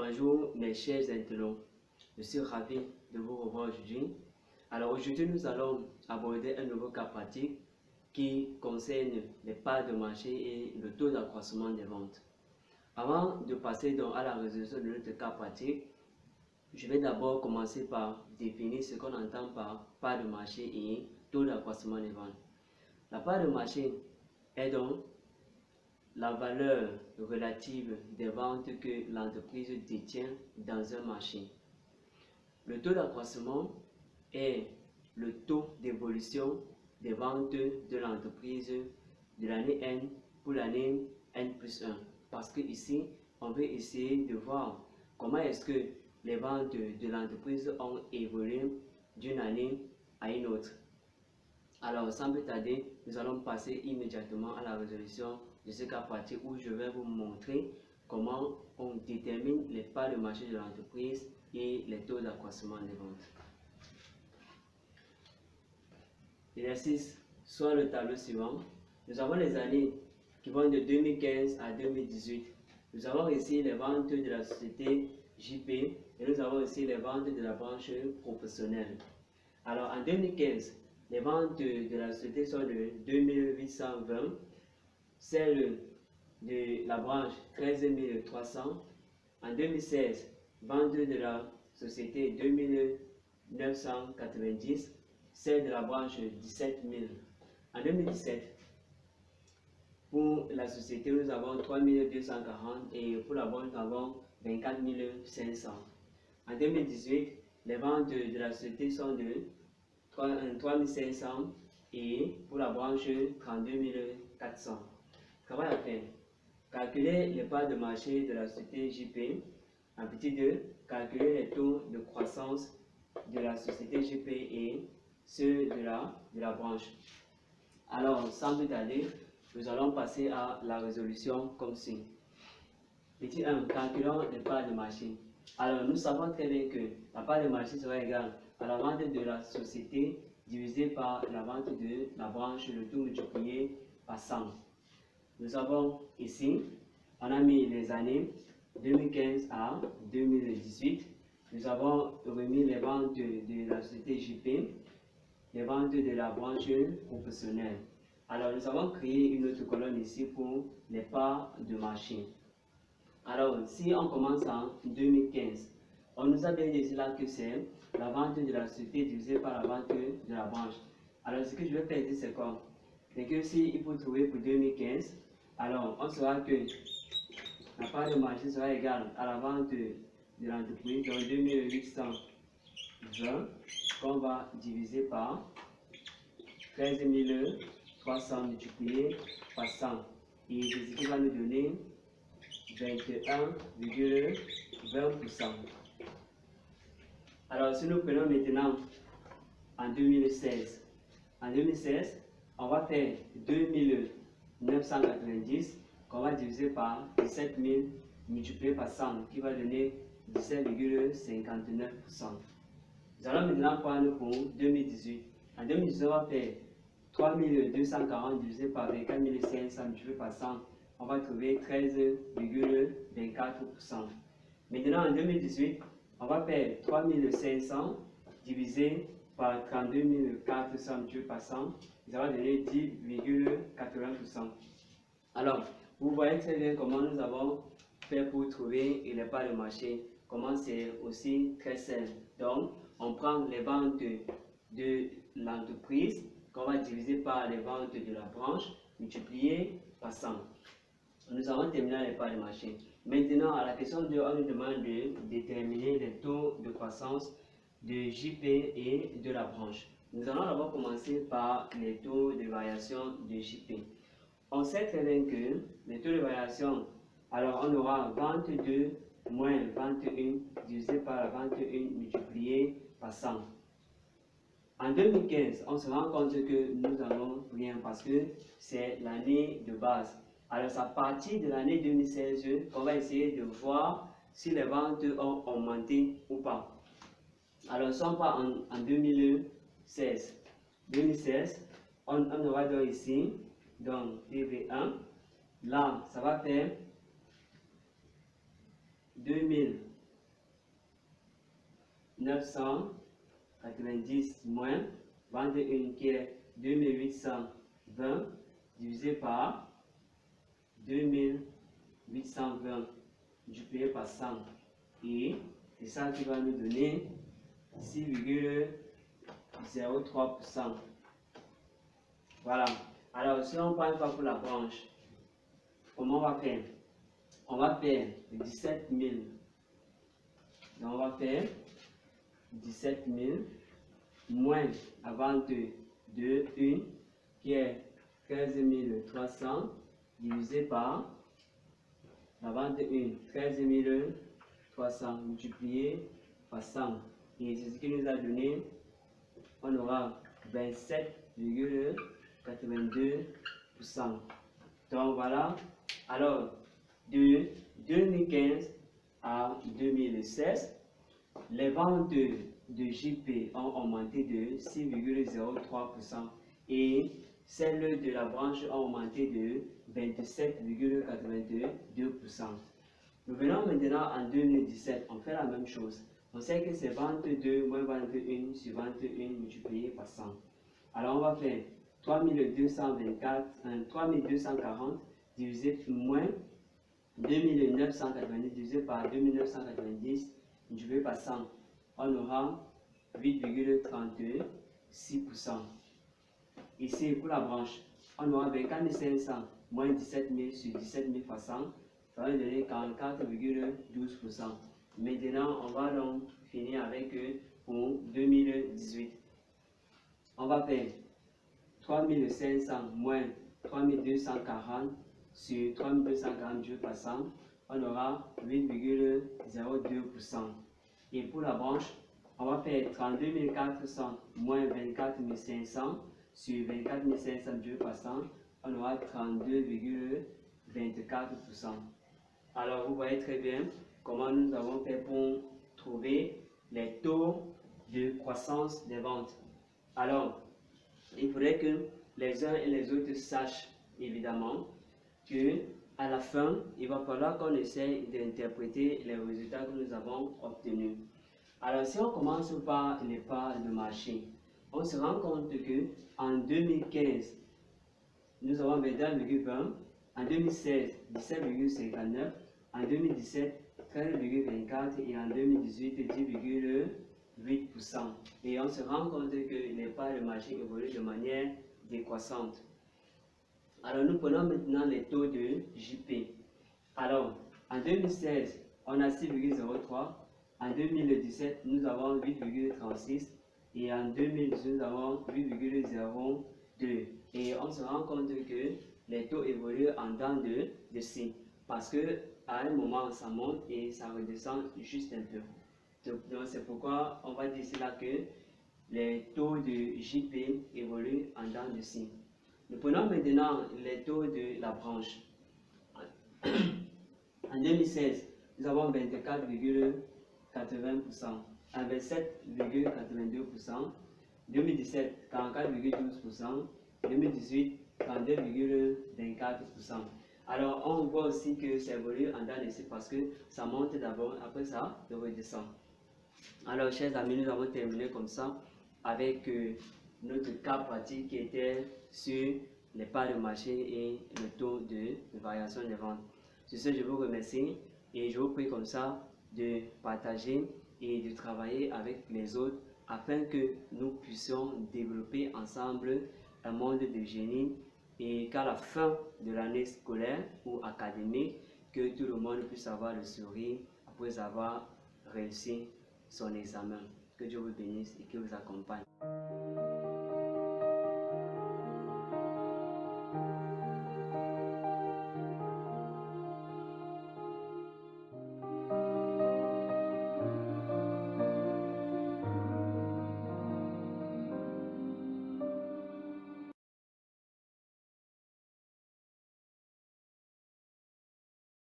Bonjour mes chers internautes, je suis ravi de vous revoir aujourd'hui. Alors aujourd'hui nous allons aborder un nouveau cas pratique qui concerne les parts de marché et le taux d'accroissement des ventes. Avant de passer donc à la résolution de notre cas pratique, je vais d'abord commencer par définir ce qu'on entend par part de marché et taux d'accroissement des ventes. La part de marché est donc la valeur relative des ventes que l'entreprise détient dans un marché. Le taux d'accroissement est le taux d'évolution des ventes de l'entreprise de l'année N pour l'année N plus 1. Parce que ici, on veut essayer de voir comment est-ce que les ventes de l'entreprise ont évolué d'une année à une autre. Alors, sans plus tarder, nous allons passer immédiatement à la résolution de ce cas pratique où je vais vous montrer comment on détermine les parts de marché de l'entreprise et les taux d'accroissement des ventes. L'exercice soit le tableau suivant. Nous avons les années qui vont de 2015 à 2018. Nous avons ici les ventes de la société JP et nous avons ici les ventes de la branche professionnelle. Alors en 2015, les ventes de la société sont de 2820, celles de la branche 13 300. En 2016, vente de la société 2990, celle de la branche 17 000. En 2017, pour la société, nous avons 3240 et pour la branche, nous avons 24 500. En 2018, les ventes de la société sont de 3500 et pour la branche 32 400. Travail à faire. Calculer les parts de marché de la société JP. En petit 2, calculer les taux de croissance de la société JP et ceux de la branche. Alors, sans plus tarder, nous allons passer à la résolution comme suit. Petit 1, calculons les parts de marché. Alors, nous savons très bien que la part de marché sera égale à la vente de la société divisé par la vente de la branche, le tout multiplié par 100. Nous avons ici, on a mis les années 2015 à 2018. Nous avons remis les ventes de la société JP, les ventes de la branche professionnelle. Alors, nous avons créé une autre colonne ici pour les parts de marché. Alors, si on commence en 2015, on nous a bien dit là que c'est la vente de la société divisée par la vente de la branche. Alors, ce que je vais faire ici, c'est quoi? C'est que si il faut trouver pour 2015, alors on saura que la part de marché sera égale à la vente de l'entreprise, donc 2820, qu'on va diviser par 13 300 multiplié par 100. Et c'est ce qui va nous donner 21,20%. Alors, si nous prenons maintenant en 2016, on va faire 2990 qu'on va diviser par 17 000 multiplié par 100 qui va donner 17,59%. Nous allons maintenant prendre pour 2018. En 2018, on va faire 3240 divisé par 24 500 multiplié par 100. On va trouver 13,24%. Maintenant, en 2018, on va faire 3500 divisé par 32 400 multiplié par 100. Ça va donner 10,80%. Alors, vous voyez très bien comment nous avons fait pour trouver les parts de marché. Comment c'est aussi très simple. Donc, on prend les ventes de l'entreprise qu'on va diviser par les ventes de la branche multiplié par 100. Nous avons terminé les parts de marché. Maintenant, à la question 2, on nous demande de déterminer les taux de croissance de JP et de la branche. Nous allons d'abord commencer par les taux de variation de JP. On sait très bien que les taux de variation, alors on aura 22 moins 21 divisé par la 21 multiplié par 100. En 2015, on se rend compte que nous n'avons rien parce que c'est l'année de base. Alors, c'est à partir de l'année 2016 qu'on va essayer de voir si les ventes ont augmenté ou pas. Alors, si on part en 2016, on aura donc ici, donc PV1, là, ça va faire 2000 990 moins vente 1 qui est 2820 divisé par 2820 multiplié par 100. Et c'est ça qui va nous donner 6,03%. Voilà. Alors, si on prend une fois pour la branche, comment on va faire? On va faire 17 000. Donc, on va faire 17 000 moins la vente de 1 qui est 15 300 divisé par la vente de 1, 13 300 multiplié par 100. Et c'est ce qui nous a donné, on aura 27,82%. Donc voilà, alors de 2015 à 2016, les ventes de JP ont augmenté de 6,03% et celles de la branche ont augmenté de 27,82%. Nous venons maintenant en 2017, on fait la même chose. On sait que c'est vente 2 moins vente 1 sur vente 1 multiplié par 100. Alors on va faire 3240 divisé moins 2990 divisé par 2990 multiplié par 100. On aura 8,36%. Ici, pour la branche, on aura 24 500 moins 17 000 sur 17 000 fois 100. Ça va donner 44,12%. Maintenant, on va donc finir avec pour 2018. On va faire 3500 moins 3240 sur 3240 divisé par 100. On aura 8,02%. Et pour la branche, on va faire 32 400 moins 24 500 sur 24 500 divisé par 100. On aura 32,24%. Alors, vous voyez très bien comment nous avons fait pour trouver les taux de croissance des ventes. Alors, il faudrait que les uns et les autres sachent évidemment que à la fin, il va falloir qu'on essaye d'interpréter les résultats que nous avons obtenus. Alors, si on commence par les parts de marché, on se rend compte que en 2015, nous avons 21,20, en 2016, 17,59, en 2017, 13,24 et en 2018, 10,8%. Et on se rend compte que les parts de marché évoluent de manière décroissante. Alors, nous prenons maintenant les taux de JP. Alors, en 2016, on a 6,03. En 2017, nous avons 8,36. Et en 2018, nous avons 8,02. Et on se rend compte que les taux évoluent en dents de scie. Parce que à un moment, ça monte et ça redescend juste un peu. Donc, c'est pourquoi on va dire là que les taux de JP évoluent en dents de scie. Nous prenons maintenant les taux de la branche. En 2016, nous avons 24,80%, 27,82%, 2017, 44,12%, 2018, 32,24%. Alors, on voit aussi que ça évolue en dents de scie parce que ça monte d'abord, après ça redescend. Alors, chers amis, nous avons terminé comme ça avec notre cas pratique qui était sur les parts de marché et le taux de variation des ventes. Sur ce, je vous remercie et je vous prie comme ça de partager et de travailler avec les autres afin que nous puissions développer ensemble un monde de génie et qu'à la fin de l'année scolaire ou académique, que tout le monde puisse avoir le sourire après avoir réussi son examen. Que Dieu vous bénisse et qu'il vous accompagne.